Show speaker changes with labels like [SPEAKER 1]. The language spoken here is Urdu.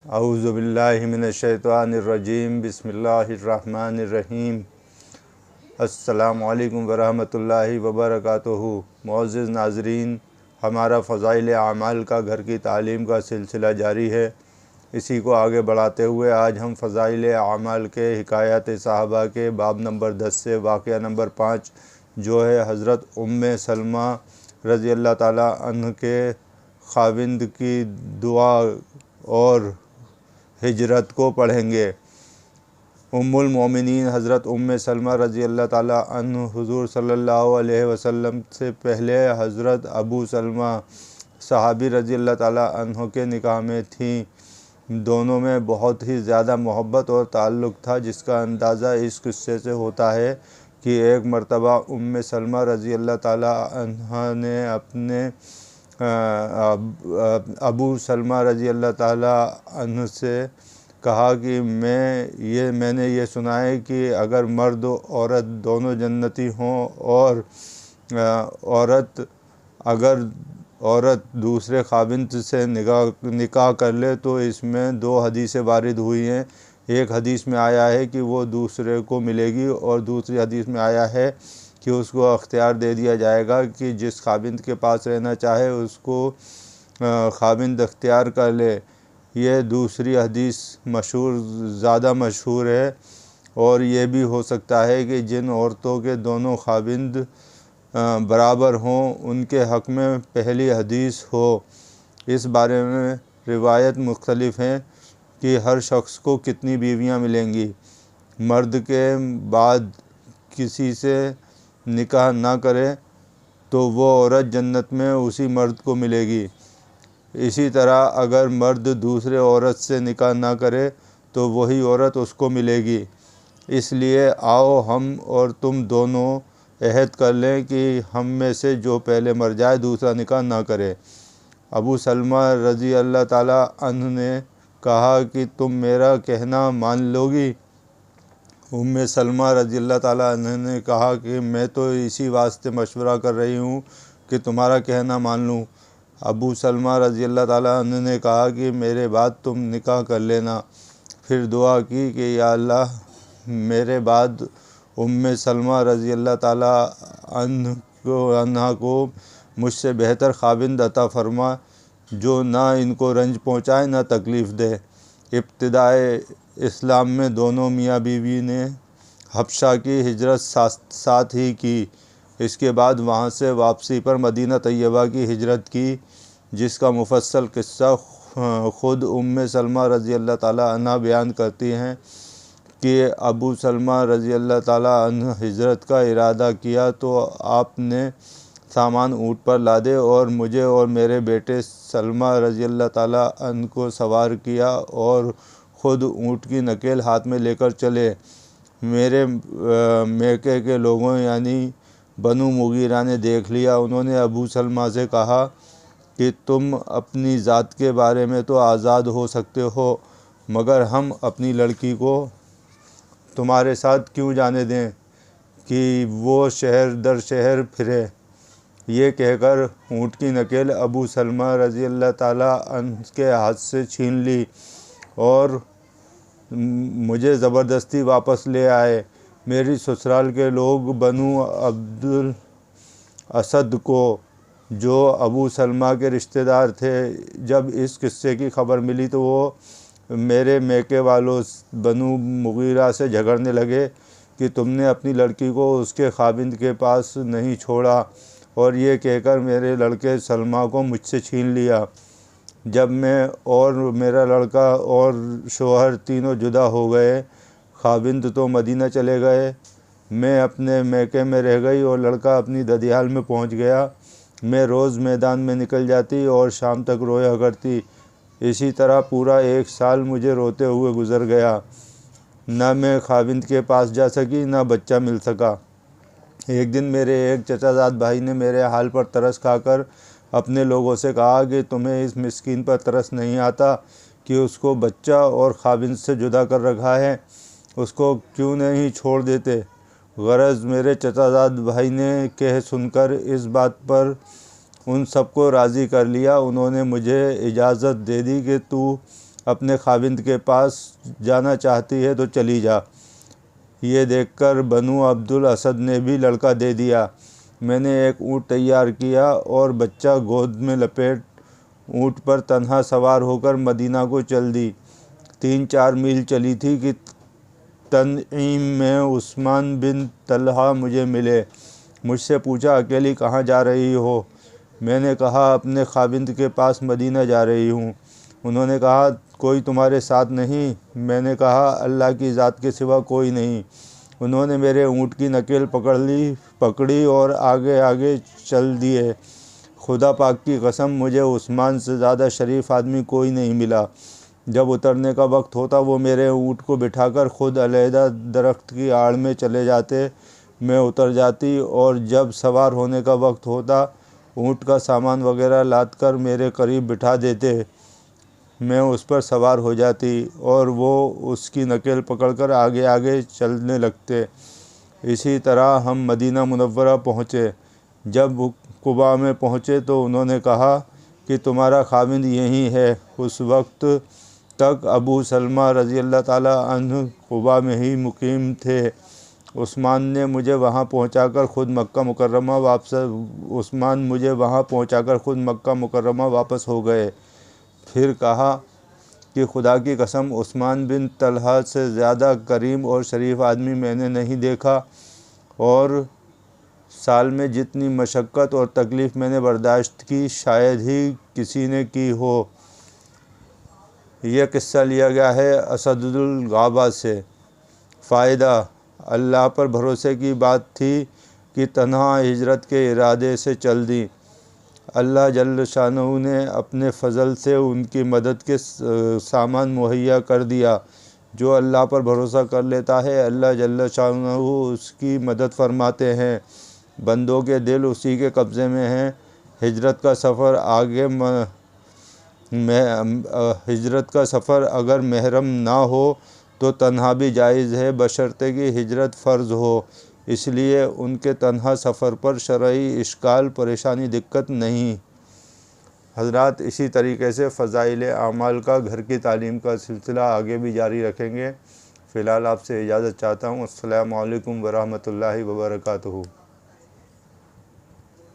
[SPEAKER 1] اعوذ باللہ من الشیطان الرجیم بسم اللہ الرحمن الرحیم۔ السلام علیکم ورحمۃ اللہ وبرکاتہ۔ معزز ناظرین، ہمارا فضائل اعمال کا گھر کی تعلیم کا سلسلہ جاری ہے۔ اسی کو آگے بڑھاتے ہوئے آج ہم فضائل اعمال کے حکایات صحابہ کے باب نمبر 10 سے واقعہ نمبر 5 جو ہے حضرت ام سلمہ رضی اللہ تعالیٰ عنہ کے خاوند کی دعا اور ہجرت کو پڑھیں گے۔ ام المومنین حضرت ام سلمہ رضی اللہ تعالیٰ عنہ حضور صلی اللہ علیہ وسلم سے پہلے حضرت ابو سلمہ صحابی رضی اللہ تعالیٰ عنہ کے نکاح میں تھیں۔ دونوں میں بہت ہی زیادہ محبت اور تعلق تھا، جس کا اندازہ اس قصے سے ہوتا ہے کہ ایک مرتبہ ام سلمہ رضی اللہ تعالیٰ عنہ نے اپنے ابو سلمہ رضی اللہ تعالیٰ عنہ سے کہا کہ میں نے یہ سنا ہے کہ اگر مرد و عورت دونوں جنتی ہوں اور اگر عورت دوسرے خاوند سے نکاح کر لے تو اس میں 2 حدیثیں وارد ہوئی ہیں۔ ایک حدیث میں آیا ہے کہ وہ دوسرے کو ملے گی، اور دوسری حدیث میں آیا ہے کہ اس کو اختیار دے دیا جائے گا کہ جس خاوند کے پاس رہنا چاہے اس کو خاوند اختیار کر لے۔ یہ دوسری حدیث زیادہ مشہور ہے، اور یہ بھی ہو سکتا ہے کہ جن عورتوں کے دونوں خاوند برابر ہوں ان کے حق میں پہلی حدیث ہو۔ اس بارے میں روایت مختلف ہیں کہ ہر شخص کو کتنی بیویاں ملیں گی۔ مرد کے بعد کسی سے نکاح نہ کرے تو وہ عورت جنت میں اسی مرد کو ملے گی۔ اسی طرح اگر مرد دوسرے عورت سے نکاح نہ کرے تو وہی عورت اس کو ملے گی۔ اس لیے آؤ ہم اور تم دونوں عہد کر لیں کہ ہم میں سے جو پہلے مر جائے دوسرا نکاح نہ کرے۔ ابو سلمہ رضی اللہ تعالیٰ عنہ نے کہا کہ تم میرا کہنا مان لو گی؟ ام سلمہ رضی اللہ تعالیٰ عنہ نے کہا کہ میں تو اسی واسطے مشورہ کر رہی ہوں کہ تمہارا کہنا مان لوں۔ ابو سلمہ رضی اللہ تعالیٰ عنہ نے کہا کہ میرے بعد تم نکاح کر لینا۔ پھر دعا کی کہ یا اللہ میرے بعد ام سلمہ رضی اللہ تعالیٰ عنہ کو مجھ سے بہتر خاوند عطا فرما، جو نہ ان کو رنج پہنچائے نہ تکلیف دے۔ ابتدائے اسلام میں دونوں میاں بیوی نے حبشہ کی ہجرت ساتھ ہی کی۔ اس کے بعد وہاں سے واپسی پر مدینہ طیبہ کی ہجرت کی، جس کا مفصل قصہ خود ام سلمہ رضی اللہ تعالیٰ عنہ بیان کرتی ہیں کہ ابو سلمہ رضی اللہ تعالیٰ عنہ ہجرت کا ارادہ کیا تو آپ نے سامان اونٹ پر لادے اور مجھے اور میرے بیٹے سلمہ رضی اللہ تعالیٰ عنہ کو سوار کیا اور خود اونٹ کی نکیل ہاتھ میں لے کر چلے۔ میرے میکے کے لوگوں یعنی بنو مغیرہ نے دیکھ لیا۔ انہوں نے ابو سلمہ سے کہا کہ تم اپنی ذات کے بارے میں تو آزاد ہو سکتے ہو، مگر ہم اپنی لڑکی کو تمہارے ساتھ کیوں جانے دیں کہ وہ شہر در شہر پھرے؟ یہ کہہ کر اونٹ کی نکیل ابو سلمہ رضی اللہ تعالیٰ عنہ کے ہاتھ سے چھین لی اور مجھے زبردستی واپس لے آئے۔ میری سسرال کے لوگ بنو عبد الاسد کو، جو ابو سلمہ کے رشتہ دار تھے، جب اس قصے کی خبر ملی تو وہ میرے میکے والوں بنو مغیرہ سے جھگڑنے لگے کہ تم نے اپنی لڑکی کو اس کے خاوند کے پاس نہیں چھوڑا، اور یہ کہہ کر میرے لڑکے سلمہ کو مجھ سے چھین لیا۔ جب میں اور میرا لڑکا اور شوہر تینوں جدا ہو گئے، خاوند تو مدینہ چلے گئے، میں اپنے میکے میں رہ گئی اور لڑکا اپنی ددیال میں پہنچ گیا۔ میں روز میدان میں نکل جاتی اور شام تک رویا کرتی۔ اسی طرح پورا 1 سال مجھے روتے ہوئے گزر گیا۔ نہ میں خاوند کے پاس جا سکی، نہ بچہ مل سکا۔ ایک دن میرے ایک چچا زاد بھائی نے میرے حال پر ترس کھا کر اپنے لوگوں سے کہا کہ تمہیں اس مسکین پر ترس نہیں آتا کہ اس کو بچہ اور خاوند سے جدا کر رکھا ہے، اس کو کیوں نہیں چھوڑ دیتے؟ غرض میرے چچا زاد بھائی نے کہہ سن کر اس بات پر ان سب کو راضی کر لیا۔ انہوں نے مجھے اجازت دے دی کہ تو اپنے خاوند کے پاس جانا چاہتی ہے تو چلی جا۔ یہ دیکھ کر بنو عبد الاسد نے بھی لڑکا دے دیا۔ میں نے ایک اونٹ تیار کیا اور بچہ گود میں لپیٹ اونٹ پر تنہا سوار ہو کر مدینہ کو چل دی۔ 3-4 میل چلی تھی کہ تنعیم میں عثمان بن طلحہ مجھے ملے۔ مجھ سے پوچھا اکیلی کہاں جا رہی ہو؟ میں نے کہا اپنے خاوند کے پاس مدینہ جا رہی ہوں۔ انہوں نے کہا کوئی تمہارے ساتھ نہیں؟ میں نے کہا اللہ کی ذات کے سوا کوئی نہیں۔ انہوں نے میرے اونٹ کی نکیل پکڑی اور آگے آگے چل دیے۔ خدا پاک کی قسم مجھے عثمان سے زیادہ شریف آدمی کوئی نہیں ملا۔ جب اترنے کا وقت ہوتا وہ میرے اونٹ کو بٹھا کر خود علیحدہ درخت کی آڑ میں چلے جاتے، میں اتر جاتی، اور جب سوار ہونے کا وقت ہوتا اونٹ کا سامان وغیرہ لاد کر میرے قریب بٹھا دیتے، میں اس پر سوار ہو جاتی اور وہ اس کی نکیل پکڑ کر آگے آگے چلنے لگتے۔ اسی طرح ہم مدینہ منورہ پہنچے۔ جب قباء میں پہنچے تو انہوں نے کہا کہ تمہارا خاوند یہیں ہے۔ اس وقت تک ابو سلمہ رضی اللہ تعالیٰ عنہ قباء میں ہی مقیم تھے۔ عثمان مجھے وہاں پہنچا کر خود مکہ مکرمہ واپس ہو گئے۔ پھر کہا کہ خدا کی قسم عثمان بن طلحہ سے زیادہ کریم اور شریف آدمی میں نے نہیں دیکھا، اور سال میں جتنی مشقت اور تکلیف میں نے برداشت کی شاید ہی کسی نے کی ہو۔ یہ قصہ لیا گیا ہے اسد الغابہ سے۔ فائدہ: اللہ پر بھروسے کی بات تھی کہ تنہا ہجرت کے ارادے سے چل دیں۔ اللہ جل شانہ نے اپنے فضل سے ان کی مدد کے سامان مہیا کر دیا۔ جو اللہ پر بھروسہ کر لیتا ہے اللہ جل شانہ اس کی مدد فرماتے ہیں۔ بندوں کے دل اسی کے قبضے میں ہیں۔ ہجرت کا سفر اگر محرم نہ ہو تو تنہا بھی جائز ہے، بشرطے کہ ہجرت فرض ہو۔ اس لیے ان کے تنہا سفر پر شرعی اشکال، پریشانی، دقت نہیں۔ حضرات اسی طریقے سے فضائل اعمال کا، گھر کی تعلیم کا سلسلہ آگے بھی جاری رکھیں گے۔ فی الحال آپ سے اجازت چاہتا ہوں۔ السلام علیکم ورحمۃ اللہ وبرکاتہ۔